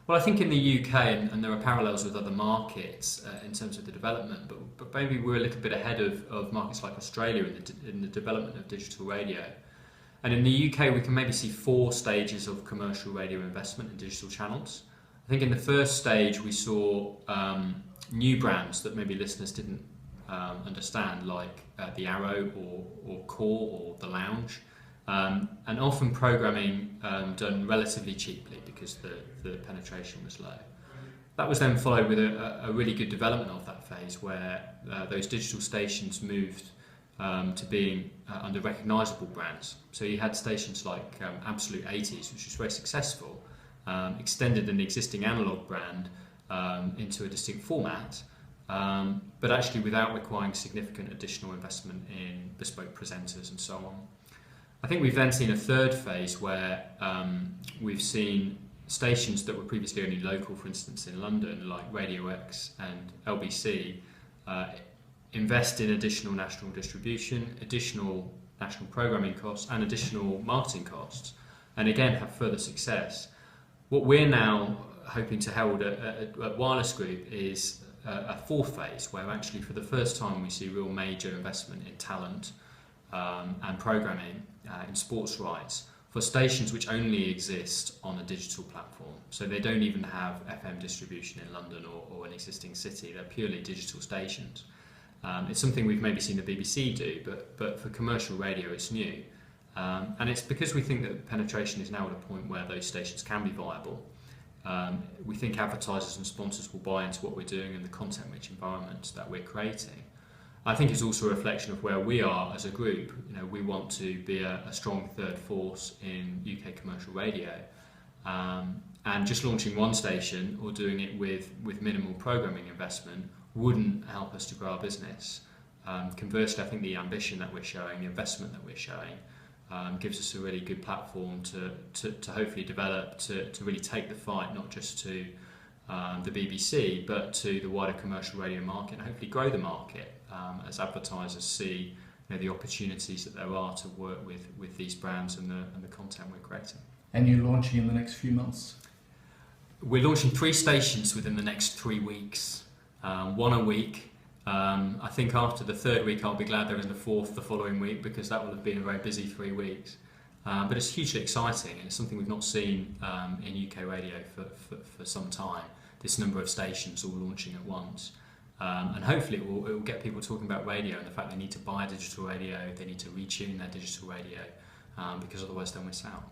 Well, I think in the UK, and there are parallels with other markets in terms of the development, but maybe we're a little bit ahead of markets like Australia in the development of digital radio. And in the UK, we can maybe see 4 stages of commercial radio investment in digital channels. I think in the first stage, we saw new brands that maybe listeners didn't understand, like the Arrow or Core or the Lounge, and often programming done relatively cheaply because the penetration was low. That was then followed with a really good development of that phase where those digital stations moved to being under recognisable brands. So you had stations like Absolute 80s, which was very successful, extended an existing analogue brand into a distinct format, but actually without requiring significant additional investment in bespoke presenters and so on. I think we've then seen a third phase where we've seen stations that were previously only local, for instance in London, like Radio X and LBC, invest in additional national distribution, additional national programming costs and additional marketing costs, and again have further success. What we're now hoping to hold at Wireless Group is a fourth phase where actually for the first time we see real major investment in talent and programming in sports rights for stations which only exist on a digital platform. So they don't even have FM distribution in London or an existing city, they're purely digital stations. It's something we've maybe seen the BBC do, but for commercial radio it's new. And it's because we think that penetration is now at a point where those stations can be viable. We think advertisers and sponsors will buy into what we're doing and the content-rich environment that we're creating. I think it's also a reflection of where we are as a group. You know, we want to be a strong third force in UK commercial radio, and just launching one station or doing it with minimal programming investment wouldn't help us to grow our business. Conversely, I think the ambition that we're showing, the investment that we're showing, gives us a really good platform to hopefully develop, to really take the fight, not just to the BBC, but to the wider commercial radio market, and hopefully grow the market as advertisers see the opportunities that there are to work with these brands and the content we're creating. And you're launching in the next few months? We're launching 3 stations within the next 3 weeks, 1 a week. I think after the 3rd week I'll be glad there isn't a 4th the following week, because that will have been a very busy 3 weeks. But it's hugely exciting, and it's something we've not seen in UK radio for some time, this number of stations all launching at once. And hopefully it will get people talking about radio and the fact they need to buy digital radio, they need to retune their digital radio, because otherwise they'll miss out.